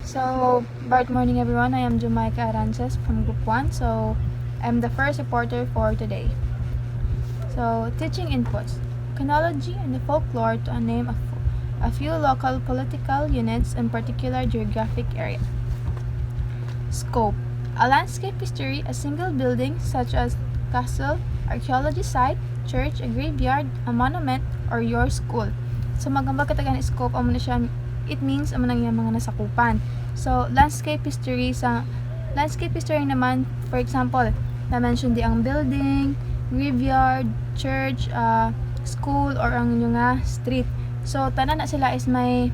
So, bright morning everyone. I am Jamaica Arances from Group 1. So, I'm the first reporter for today. So, teaching inputs. Chronology and the folklore to name a few local political units in particular geographic area. Scope. A landscape history, a single building such as castle, archaeology site, church, a graveyard, a monument, or your school. So magambag katagan scope amo na siya, it means amo nang yung mga nasakupan. So landscape history naman, for example, na-mention di ang building, graveyard, church, school, or ang yung street. So tanan na sila is may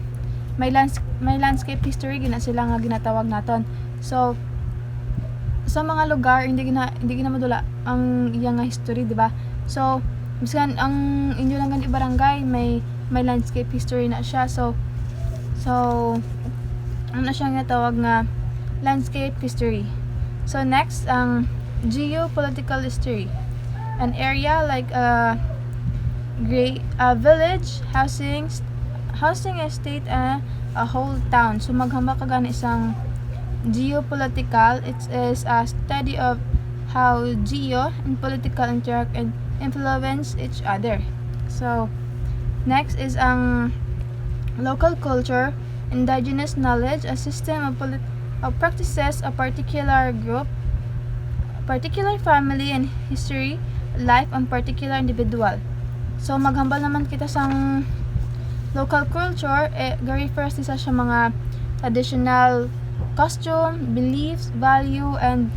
landscape history gina sila nga ginatawag naton. So sa mga lugar hindi gina madula ang iyang nga history, di ba? So bisan ang inyo lang gani barangay may landscape history na siya. So ano na siya nga tawag nga landscape history. So next ang geopolitical history. An area like a village, housing estate, and a whole town. So maghamba ka gani isang geopolitical. It is a study of how geo and political interact and influence each other. So next is ang local culture, indigenous knowledge, a system of practices a particular group, particular family and history, life and particular individual. So maghambal naman kita sang local culture, refers sa mga traditional costume, beliefs, value, and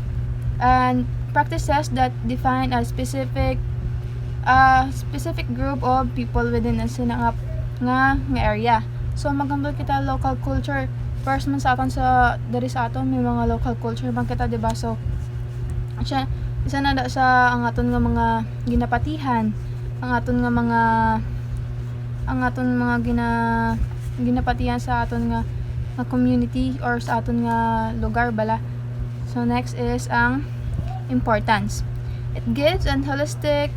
practices that define a specific group of people within a sinangap nga area. So maghambal kita local culture. First man sa aton dari sa aton may mga local culture man kita, diba? So siya isa na da sa ang aton nga mga ginapatihan, ang aton mga ginapatihan sa aton nga community or sa aton nga lugar bala. So next is ang importance. It gives a holistic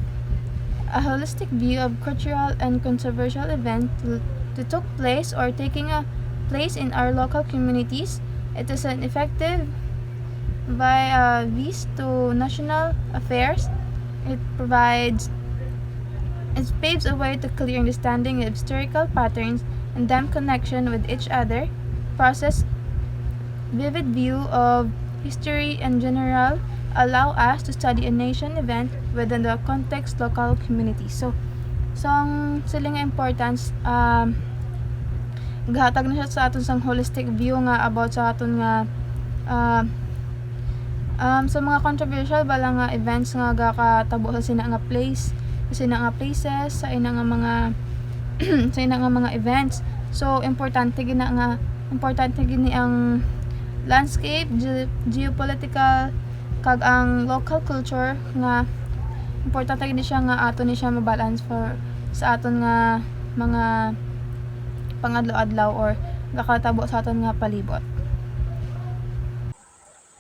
view of cultural and controversial events to took place or taking a place in our local communities. It is an effective vis to national affairs. It paves a way to clear understanding of historical patterns and them connection with each other. Process vivid view of history in general allow us to study a nation event within the context local community. So ang siling importance gahatag na siya sa aton sang holistic view nga about sa aton nga sa mga controversial bala nga events nga gakatabo sa sina nga places, sa ina nga mga events. So importante gini ang landscape, geopolitical, kag ang local culture nga importante gini siya nga aton ni siya mabalance for sa aton nga mga pangadlaw-adlaw or gakatabo sa aton nga palibot.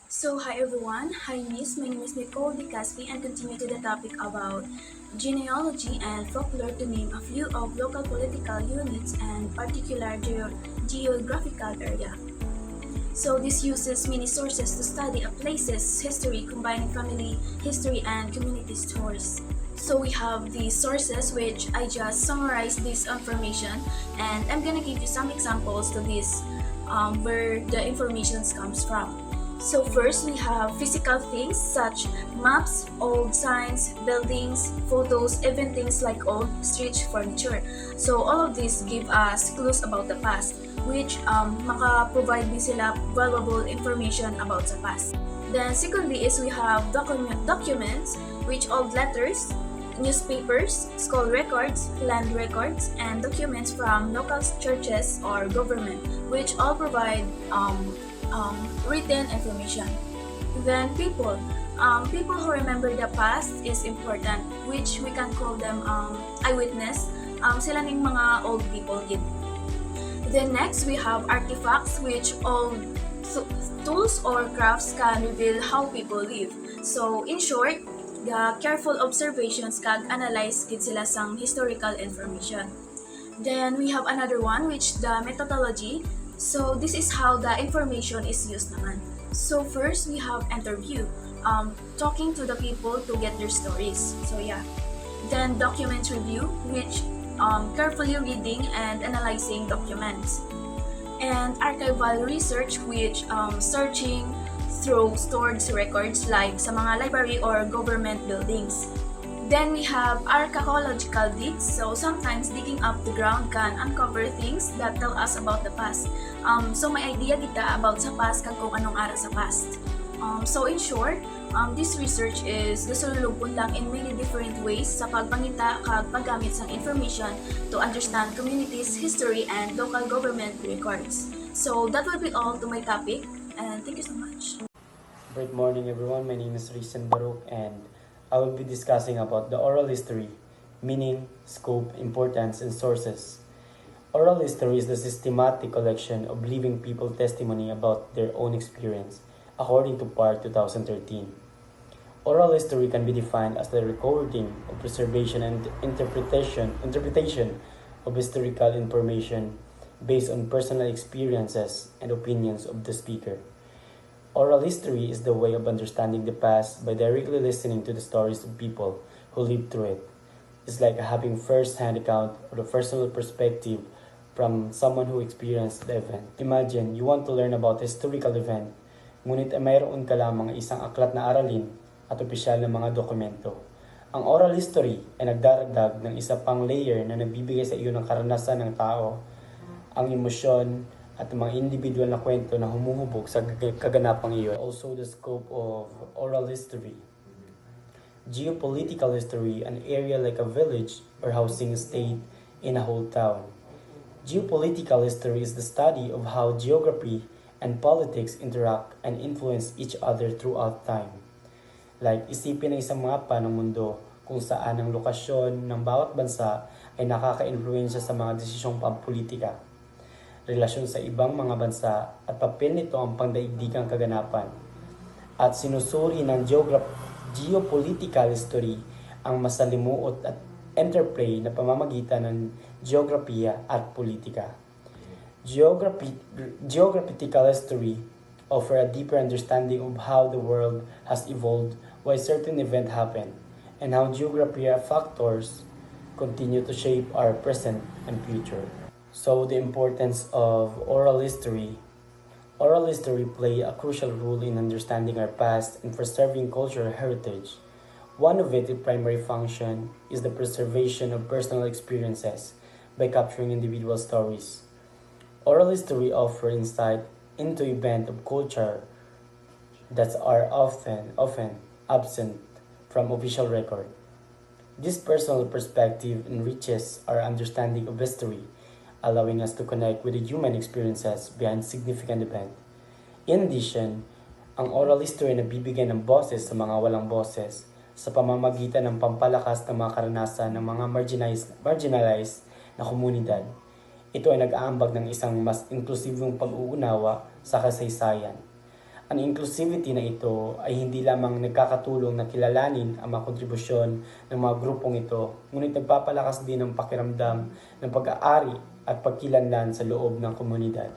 So, hi everyone. Hi Miss. My name is Nicole De Caspi and continue to the topic about genealogy and folklore to name a few of local political units and particular geographical area. So, this uses many sources to study a place's history, combining family history and community stories. So, we have the sources which I just summarized this information, and I'm gonna give you some examples to this where the information comes from. So first, we have physical things such maps, old signs, buildings, photos, even things like old street furniture. So all of these give us clues about the past, which maka-provide din sila valuable information about the past. Then secondly is we have documents, which old letters, newspapers, school records, land records, and documents from local churches or government, which all provide written information. Then people who remember the past is important, which we can call them eyewitness. Sila ning mga old people yun. Then next, we have artifacts, which all tools or crafts can reveal how people live. So in short, the careful observations can analyze gid sila sang historical information. Then we have another one, which the methodology, So this is how the information is used naman. So first we have interview, talking to the people to get their stories. So yeah. Then document review, which carefully reading and analyzing documents. And archival research, which searching through stored records like sa mga library or government buildings. Then we have archaeological digs. So sometimes digging up the ground can uncover things that tell us about the past. So may idea kita about sa past kag kung anong ara sa past. So in short, this research is gasulubon lang in many different ways sa pagpangita kag paggamit sa information to understand communities, history, and local government records. So that will be all to my topic, and thank you so much. Great morning, everyone. My name is Risen Baruch, and I will be discussing about the oral history, meaning, scope, importance, and sources. Oral history is the systematic collection of living people testimony about their own experience, according to PAR 2013. Oral history can be defined as the recording of preservation and interpretation of historical information based on personal experiences and opinions of the speaker. Oral history is the way of understanding the past by directly listening to the stories of people who lived through it. It's like having first-hand account or the personal perspective from someone who experienced the event. Imagine, you want to learn about a historical event, ngunit ay mayroon ka lamang isang aklat na aralin at opisyal na mga dokumento. Ang oral history ay nagdaragdag ng isa pang layer na nagbibigay sa iyo ng karanasan ng tao, ang emosyon, at mga individual na kwento na humuhubog sa kaganapang iyon. Also the scope of oral history. Geopolitical history, an area like a village or housing estate in a whole town. Geopolitical history is the study of how geography and politics interact and influence each other throughout time. Like, isipin ang isang mapa ng mundo kung saan ang lokasyon ng bawat bansa ay nakaka-influensya sa mga desisyong pampolitika, relasyon sa ibang mga bansa at papel nito ang pangdaigdigang kaganapan. At sinusuri ng geopolitical history ang masalimuot at interplay na pamamagitan ng geografiya at politika. Geopolitical history offer a deeper understanding of how the world has evolved, why certain event happened, and how geographical factors continue to shape our present and future. So the importance of oral history. Oral history play a crucial role in understanding our past and preserving cultural heritage. One of its primary function is the preservation of personal experiences by capturing individual stories. Oral history offers insight into events of culture that are often absent from official record. This personal perspective enriches our understanding of history, allowing us to connect with the human experiences behind significant event. In addition, ang oral history na bibigyan ng boses sa mga walang boses sa pamamagitan ng pampalakas ng mga karanasan ng mga marginalized na komunidad. Ito ay nag-aambag ng isang mas inklusibong pag-uunawa sa kasaysayan. Ang inclusivity na ito ay hindi lamang nagkakatulong na kilalanin ang mga kontribusyon ng mga grupong ito, ngunit nagpapalakas din ng pakiramdam ng pag-aari at pagkilanlan sa loob ng komunidad.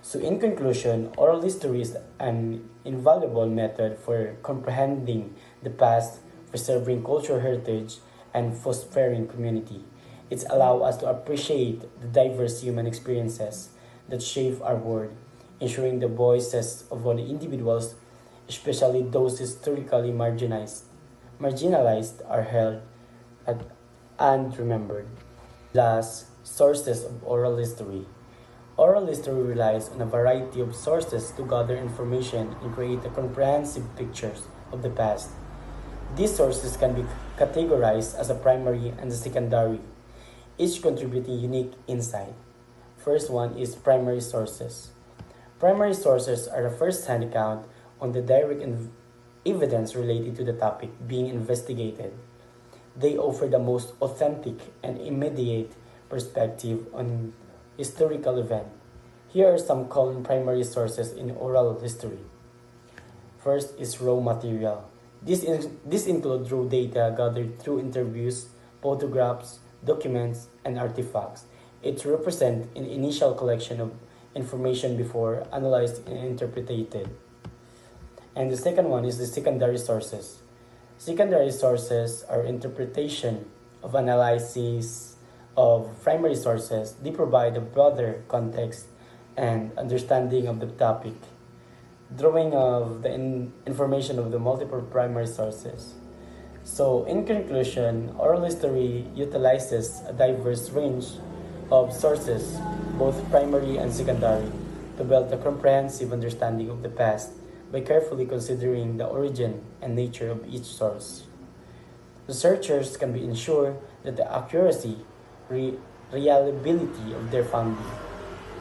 So in conclusion, oral history is an invaluable method for comprehending the past, preserving cultural heritage, and fostering community. It allows us to appreciate the diverse human experiences that shape our world, ensuring the voices of all the individuals, especially those historically marginalized, are held and remembered. Last, sources of oral history. Oral history relies on a variety of sources to gather information and create a comprehensive picture of the past. These sources can be categorized as a primary and a secondary, each contributing unique insight. First one is primary sources. Primary sources are a first-hand account on the direct evidence related to the topic being investigated. They offer the most authentic and immediate perspective on historical event. Here are some common primary sources in oral history. First is raw material. This includes raw data gathered through interviews, photographs, documents, and artifacts. It represents an initial collection of information before analyzed and interpreted. And the second one is the secondary sources. Secondary sources are interpretation of analysis of primary sources. They provide a broader context and understanding of the topic, drawing of the information of the multiple primary sources. So, in conclusion, oral history utilizes a diverse range of sources, both primary and secondary, to build a comprehensive understanding of the past by carefully considering the origin and nature of each source. Researchers can be ensured that the accuracy, reliability of their finding,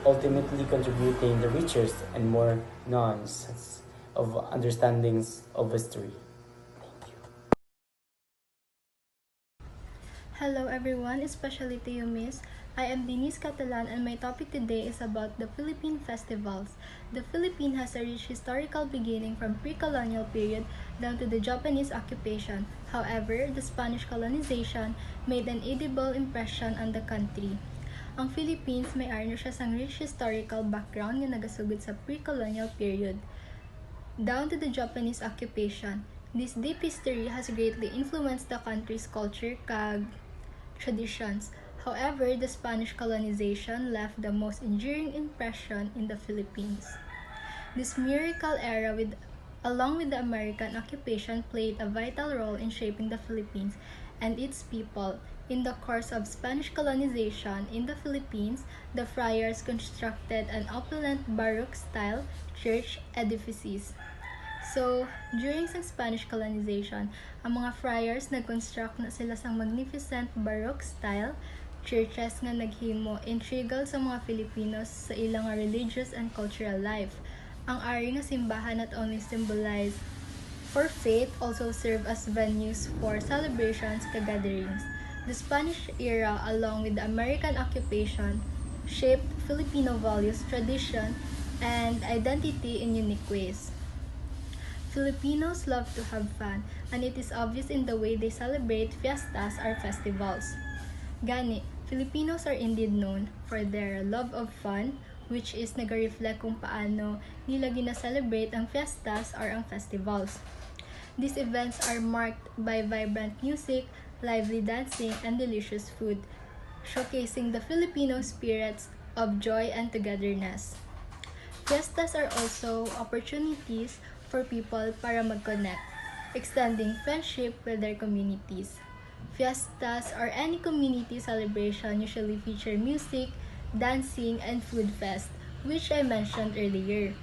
ultimately contributing the richest and more nuanced of understandings of history. Hello everyone, especially to you, Miss. I am Denise Catalan and my topic today is about the Philippine festivals. The Philippines has a rich historical beginning from pre-colonial period down to the Japanese occupation. However, the Spanish colonization made an edible impression on the country. Ang Philippines may arno siya sang rich historical background nga nagasugod sa pre-colonial period down to the Japanese occupation. This deep history has greatly influenced the country's culture kag traditions. However, the Spanish colonization left the most enduring impression in the Philippines. This miracle era, along with the American occupation, played a vital role in shaping the Philippines and its people. In the course of Spanish colonization in the Philippines, the friars constructed an opulent Baroque-style church edifices. So, during sa Spanish colonization, ang mga friars nag-construct na sila sang magnificent Baroque-style churches nga naghimo intrigal sa mga Filipinos sa ilang religious and cultural life. Ang ari nga simbahan not only symbolize for faith, also serve as venues for celebrations kag gatherings. The Spanish era, along with the American occupation, shaped Filipino values, tradition, and identity in unique ways. Filipinos love to have fun, and it is obvious in the way they celebrate fiestas or festivals. Gani, Filipinos are indeed known for their love of fun, which is nag-reflect kung paano nila gina-celebrate ang fiestas or ang festivals. These events are marked by vibrant music, lively dancing, and delicious food, showcasing the Filipino spirits of joy and togetherness. Fiestas are also opportunities for people para mag-connect, extending friendship with their communities. Fiestas or any community celebration usually feature music, dancing, and food fest, which I mentioned earlier.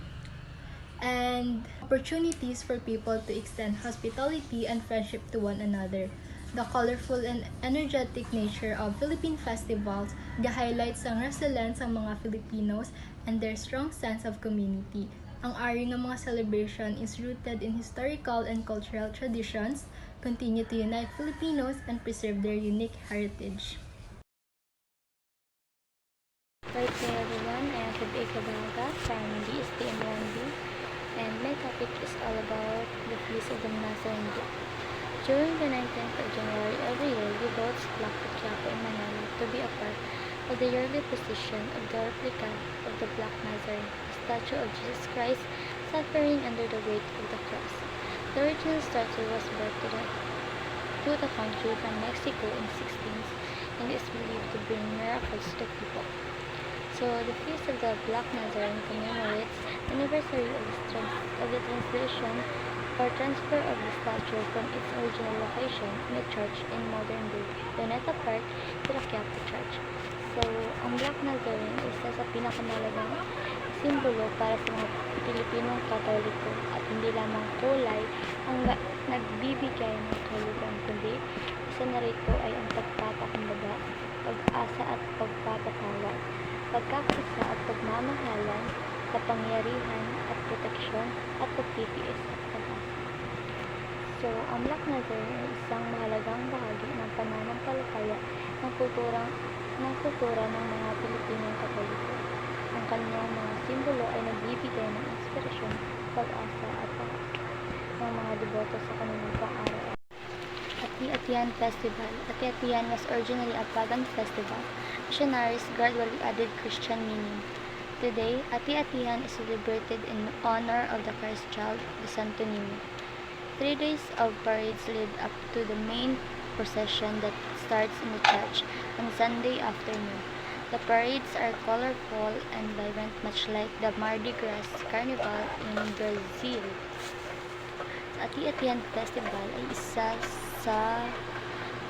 And opportunities for people to extend hospitality and friendship to one another. The colorful and energetic nature of Philippine festivals ga-highlights ang resilience ng mga Filipinos and their strong sense of community. Ang ari ng mga celebration is rooted in historical and cultural traditions, continue to unite Filipinos, and preserve their unique heritage. Right there everyone, I am Fabio Cabanca from DSTM1B, and my topic is all about the Feast of the Nazarene Day. During the 19th of January every year, devotees flock to Quiapo in Manila to be a part of the yearly procession of the replica of the Black Nazarene, a statue of Jesus Christ suffering under the weight of the cross. The original statue was brought to the country from Mexico in 16th and is believed to bring miracles to people. So, the Feast of the Black Nazarene commemorates the anniversary of the translation or transfer of the statue from its original location in a church in modern-day Luneta Park to the Quiapo Church. So, ang Black Nazarene isa sa pinakamalagang simbolo para sa mga Pilipinong Katoliko at hindi lamang kulay ang nagbibigay ng kahulugan, kundi isa na rito ay ang pagpapakumbaga, pag-asa at pagpapatawad, pagkakaisa at pagmamahalan, kapangyarihan at proteksyon at pagtitiis at pag-asa. So, ang Black Nazarene ay isang mahalagang bahagi ng pananampalataya ng kultura ng mga Pilipinong Katoliko. Ang kanyang mga simbolo ay nagbibigay ng inspirasyon, pag-asa at ng mga deboto sa kanilang pang-araw. Ati-Atian Festival. Ati-Atian was originally a pagan festival. Missionaries gradually added Christian meaning. Today, Ati-Atihan is celebrated in honor of the Christ child, the Santo Niño. 3 days of parades lead up to the main procession that starts in the church on Sunday afternoon. The parades are colorful and vibrant, much like the Mardi Gras Carnival in Brazil. Sa Ati-Atihan Festival ay isa sa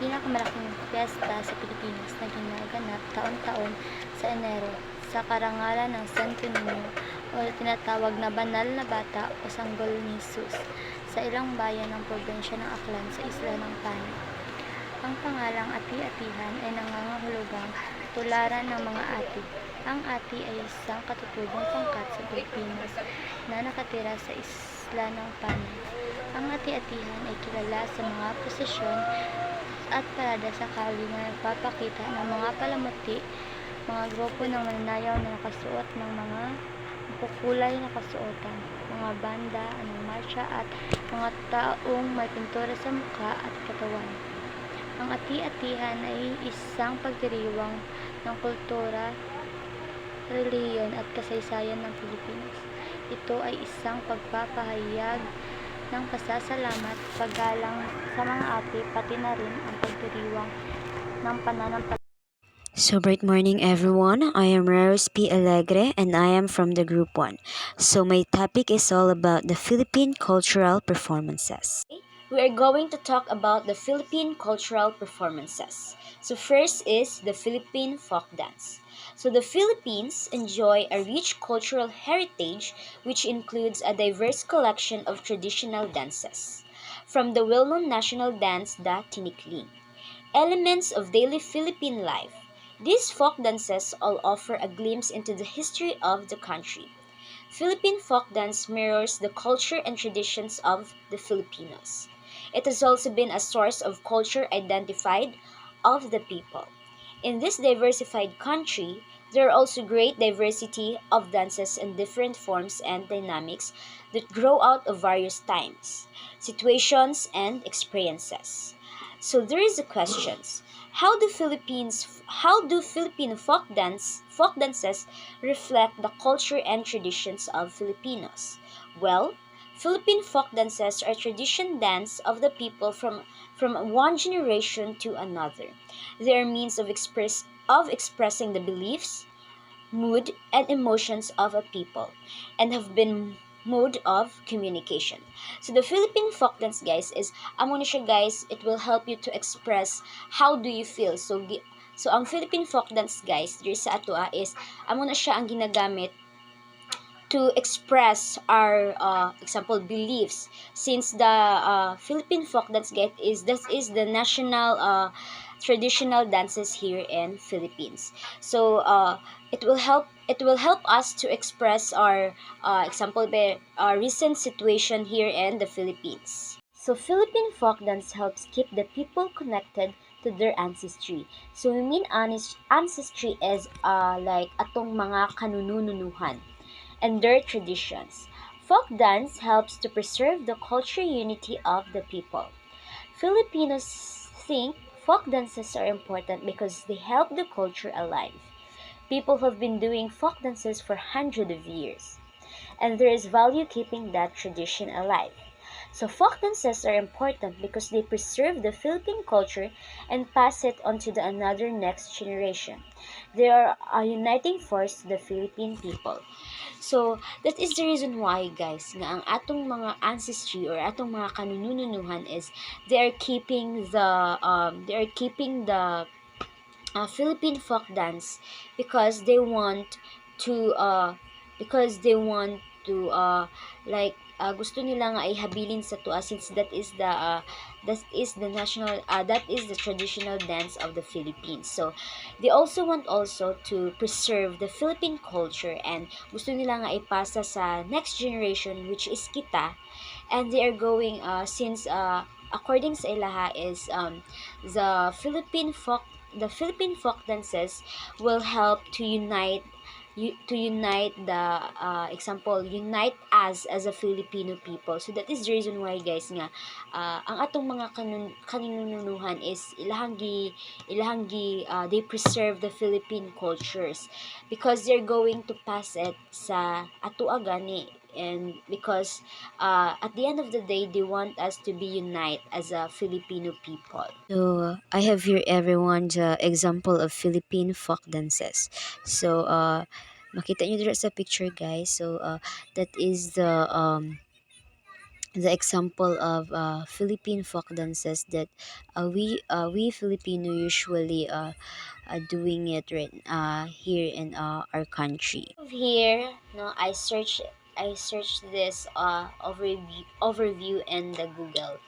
pinakamalaking piyesta sa Pilipinas na ginaganap taon-taon sa Enero sa karangalan ng Santo Niño o tinatawag na Banal na Bata o Sanggol ni Jesus sa ilang bayan ng probinsya ng Aklan sa isla ng Panay. Ang pangalang Ati-Atihan ay nangangahulugang tularan ng mga ati. Ang ati ay isang katutubong pangkat sa Pilipinas na nakatira sa isla ng Panay. Ang Ati-Atihan ay kilala sa mga prosesyon at parada sa kalye na nagpapakita ng mga palamuti, mga grupo ng mananayaw na nakasuot ng mga makukulay na kasuotan, mga banda, anong marcha at mga taong may pintura sa mukha at katawan. Ang Ati-Atihan ay isang pagdiriwang ng kultura, relihiyon at kasaysayan ng Pilipinas. Ito ay isang pagpapahayag ng pasasalamat, paggalang sa mga ati, pati na rin ang pagdiriwang ng pananampalataya. So, bright morning, everyone. I am Rose P. Alegre and I am from the Group 1. So, my topic is all about the Philippine cultural performances. We are going to talk about the Philippine cultural performances. So, first is the Philippine folk dance. So, the Philippines enjoy a rich cultural heritage which includes a diverse collection of traditional dances. From the well-known national dance, the Tinikling, elements of daily Philippine life. These folk dances all offer a glimpse into the history of the country. Philippine folk dance mirrors the culture and traditions of the Filipinos. It has also been a source of culture identified of the people. In this diversified country, there are also great diversity of dances in different forms and dynamics that grow out of various times, situations, and experiences. So there is a question. How do Filipino folk dances reflect the culture and traditions of Filipinos? Well, Philippine folk dances are tradition dance of the people from one generation to another. They are means of expressing the beliefs, mood, and emotions of a people, and have been mode of communication. So the Philippine folk dance, guys, is amo na siya, guys. It will help you to express how do you feel. So ang Philippine folk dance, guys, diri sa ato is amo na siya ang ginagamit to express our example beliefs, since the Philippine folk dance, guys, is the national traditional dances here in Philippines. So it will help us to express our example by our recent situation here in the Philippines. So Philippine folk dance helps keep the people connected to their ancestry. So we mean ancestry is like atong mga kanununuhan and their traditions. Folk dance helps to preserve the culture unity of the people. Filipinos think folk dances are important because they help the culture alive. People have been doing folk dances for hundreds of years, and there is value keeping that tradition alive. So folk dances are important because they preserve the Philippine culture and pass it on to the another next generation. They are a uniting force to the Philippine people. So that is the reason why, guys, nga ang atong mga ancestry or atong mga kanununuhan is they are keeping the Philippine folk dance because they want to gusto nila nga ihabilin sa tuwa, since that is the national that is the traditional dance of the Philippines. So they also want to preserve the Philippine culture, and gusto nila nga ipasa sa next generation, which is kita, and they are going since according sa ilaha is the Philippine folk dances will help to unite to unite the example, unite us as a Filipino people. So that is the reason why guys nga ang atong mga kaninunuhan is they preserve the Philippine cultures because they're going to pass it sa ato gani, and because at the end of the day they want us to be unite as a Filipino people. So I have here everyone the example of Philippine folk dances. So makita nyo dito sa picture guys. So that is the example of Philippine folk dances that we Filipino usually doing it right here in our country. Here, no, I searched this overview in the Google.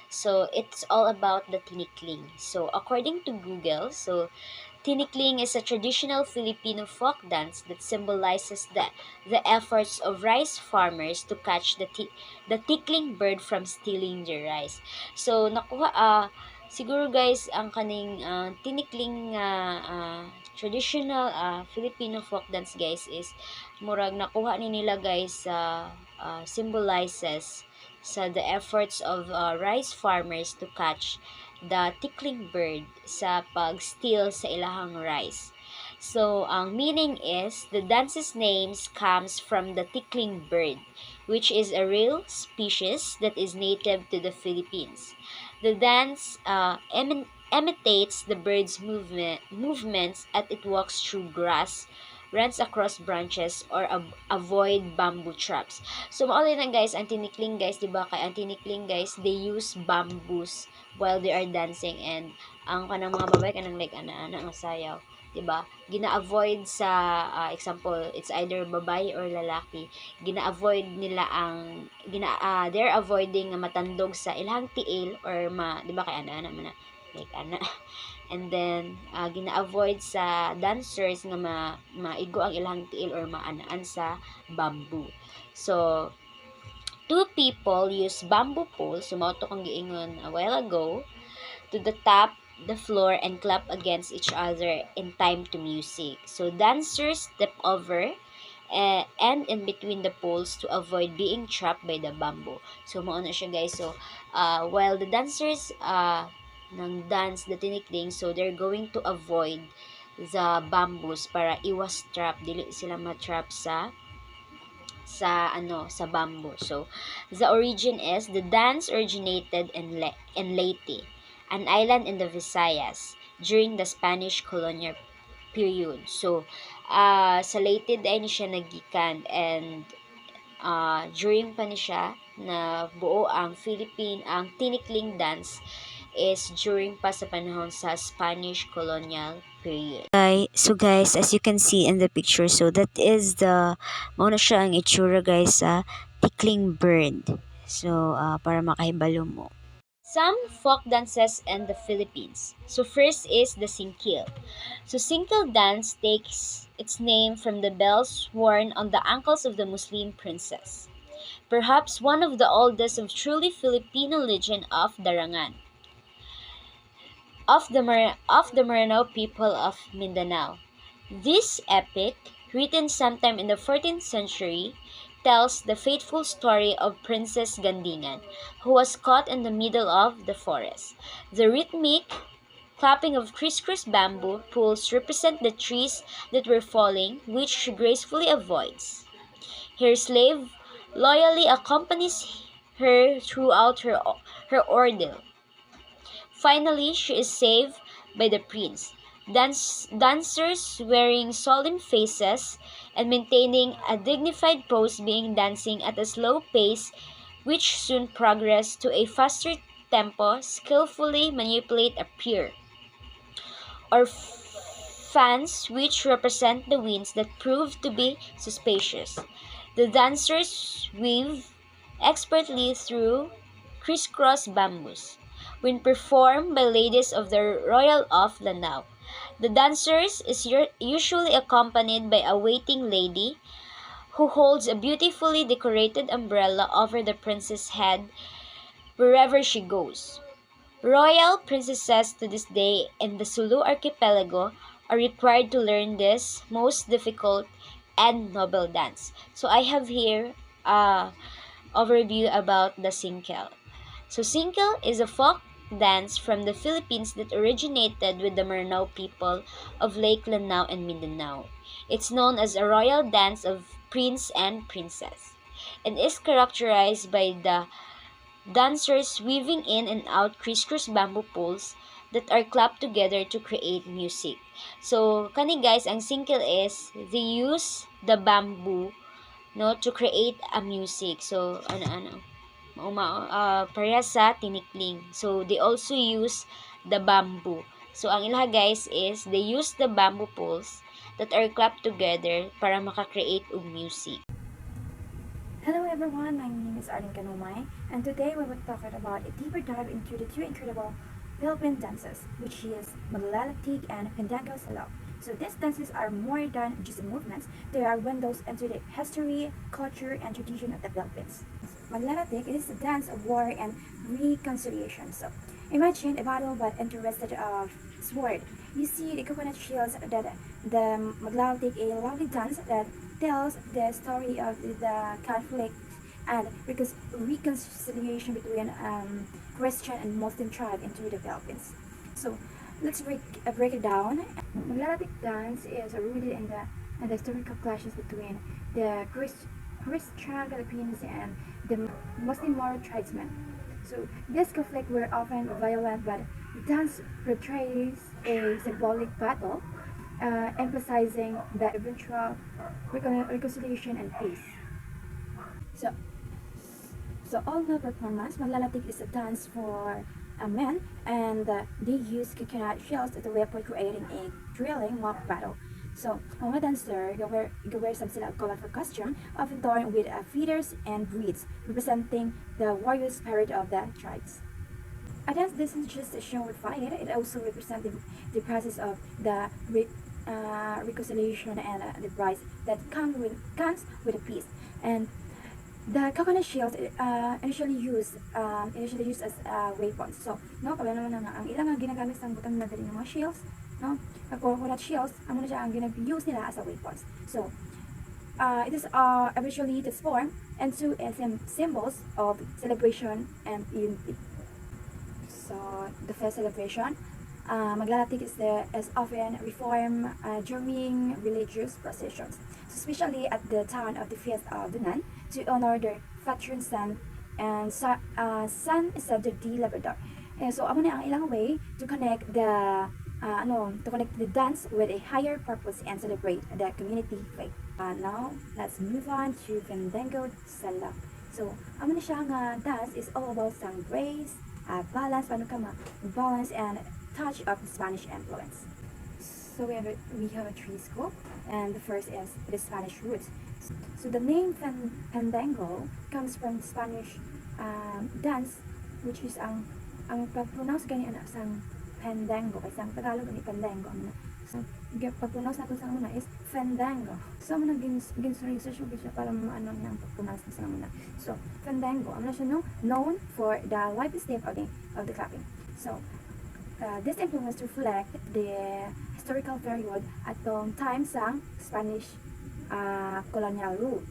So it's all about the tinikling. So according to Google, so tinikling is a traditional Filipino folk dance that symbolizes the efforts of rice farmers to catch the tickling bird from stealing their rice. So nakuha siguro guys ang kaning tinikling traditional Filipino folk dance guys is murag nakuha ni nila guys sa symbolizes sa the efforts of rice farmers to catch the tickling bird sa pag-steal sa ilahang rice. So, ang meaning is, the dance's names comes from the tickling bird, which is a real species that is native to the Philippines. The dance imitates the bird's movements as it walks through grass, runs across branches, or avoid bamboo traps. So, mao na guys, ang tinikling guys, di ba? Kay ang tinikling guys, they use bamboos while they are dancing, and ang kanang mga babae kanang like ana-ana nga sayaw, di ba? Gina-avoid sa example, it's either babae or lalaki. Gina-avoid nila ang they're avoiding nga matandog sa ilang tiil or di ba kay ana-ana man na like ana. And then gina-avoid sa dancers nga maigo ang ilang tiil or maanaan sa bamboo. So two people use bamboo poles, sumoto kang giingon a while ago, to the top the floor and clap against each other in time to music. So dancers step over and in between the poles to avoid being trapped by the bamboo. So mao na siya guys. So while the dancers nang dance the tinikling, so they're going to avoid the bamboos para iwas trap, dili sila ma-trap sa bamboo. So the origin is the dance originated in Leyte, an island in the Visayas during the Spanish colonial period. So sa Leyte dahil ni siya nagikan, and during pa ni siya na buo ang tinikling dance is during pa sa panahon sa Spanish colonial period. So guys, as you can see in the picture, so that is mao na siya ang itsura guys sa tickling bird. So para makahibalo mo. Some folk dances in the Philippines. So first is the singkil. So singkil dance takes its name from the bells worn on the ankles of the Muslim princess. Perhaps one of the oldest of truly Filipino legend of Darangan, of the Maranao people of Mindanao. This epic, written sometime in the 14th century, tells the fateful story of Princess Gandingan, who was caught in the middle of the forest. The rhythmic clapping of crisscross bamboo poles represent the trees that were falling, which she gracefully avoids. Her slave loyally accompanies her throughout her ordeal. Finally, she is saved by the prince. Dancers wearing solemn faces and maintaining a dignified pose dancing at a slow pace, which soon progress to a faster tempo, skillfully manipulate a pier or fans which represent the winds that prove to be suspicious. The dancers weave expertly through crisscross bamboos. When performed by ladies of the Royal of Lanao, the dancers is usually accompanied by a waiting lady who holds a beautifully decorated umbrella over the princess' head wherever she goes. Royal princesses to this day in the Sulu archipelago are required to learn this most difficult and noble dance. So I have here a overview about the singkel. So singkel is a folk dance from the Philippines that originated with the Maranao people of Lake Lanao and Mindanao. It's known as a royal dance of prince and princess and is characterized by the dancers weaving in and out crisscross bamboo poles that are clapped together to create music. So, kani guys, ang singkel is they use the bamboo no to create a music. So, pareha sa tinikling. So, they also use the bamboo. So, ang ilaha guys is they use the bamboo poles that are clapped together para maka-create og music. Hello everyone, my name is Arlene Kanumay, and today we will talk about a deeper dive into the two incredible Philippine dances, which is Maglalatag and Fandango Salao. So these dances are more than just movements, they are windows into the history, culture, and tradition of the Philippines. Maglalatag is a dance of war and reconciliation. So imagine a battle but interested of sword. You see the coconut shields that the Maglalatag, a lovely dance that tells the story of the conflict and reconciliation between Christian and Muslim tribe into the Philippines. So let's break it down. Maglalatag dance is rooted in the historical clashes between the Christian Philippines and the Muslim Moro tribesmen. So this conflict were often violent, but the dance portrays a symbolic battle, emphasizing the eventual reconciliation and peace. So, all the performance, Maglalatag is a dance for men, and they use coconut shells as a way for creating a thrilling mock battle. So, ang mga dancer, gawer sila colorful costume, often torn with feathers and beads, representing the warrior spirit of the tribes. A dance doesn't just show with fight, it also represents the process of the reconciliation and the price that comes with a peace. And the coconut shells initially used as weapons. So, no, pala naman na ang ilang ginagamit sa butang na ng mga shells, no? Ang coconut shells, ang muna siya ang use nila as a weapons. So, it is eventually transformed into symbols of celebration and unity. So, the first celebration, Maglalatag is often performed during religious processions, especially at the time of the Feast of Dunan, to honor their patron saint and San Isidro de Labrador. So, amo na ang ilang way to connect the dance with a higher purpose and celebrate the community faith. Now, let's move on to Fandango Salao. So, amo na siya nga dance is all about some grace, balance, balance and touch of Spanish influence. So we have a three school, and the first is the Spanish roots. So the name Fandango comes from Spanish dance, which is ang pag-pronounce gani ana sang Fandango, kasi ang Tagalog ni Fandango ano. So pag-pronounce natin sa una is Fandango. So man gin-research ko siya para maano nang pag-pronounce sa una. So Fandango, ano siya known for the lively step of the clapping. So this influence reflect the historical period at the time sang Spanish colonial rule.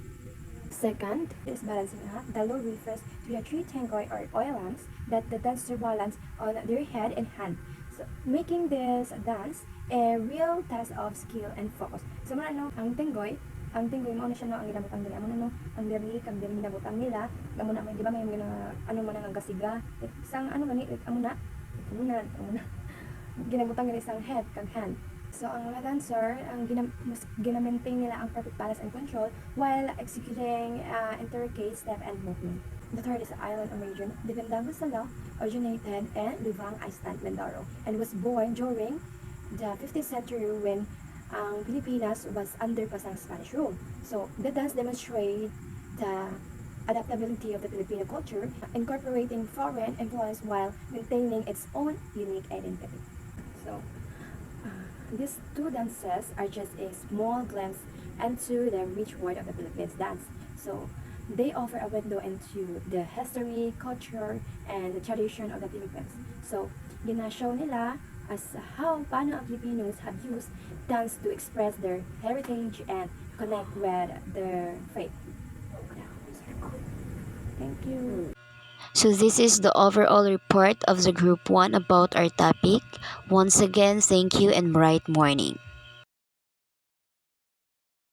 Second is balancing act. The law refers to the three tengoy or oil lamps that the dancer balance on their head and hand, so making this dance a real test of skill and focus. So ang tengoy mo na siya ang ginabutang nila. Ang diri ginabutang nila. Amo na may di ba may mga gasiga. Sang ginabutang nila isang head kag hand. So ang mga dancer ginamaintain nila ang perfect balance and control while executing intricate step and movement. The third is the island origin. The Fandango Salao originated in Lubang, Iceland, Mindoro, and was born during the 15th century when Pilipinas was under pasang Spanish rule. So the dance demonstrates the adaptability of the Filipino culture, incorporating foreign influence while maintaining its own unique identity. So, these two dances are just a small glimpse into the rich world of the Philippines dance. So, they offer a window into the history, culture, and the tradition of the Philippines. So, ginashow nila as how paano ang Filipinos have used dance to express their heritage and connect with their faith. Thank you. So this is the overall report of the Group 1 about our topic. Once again, thank you and bright morning.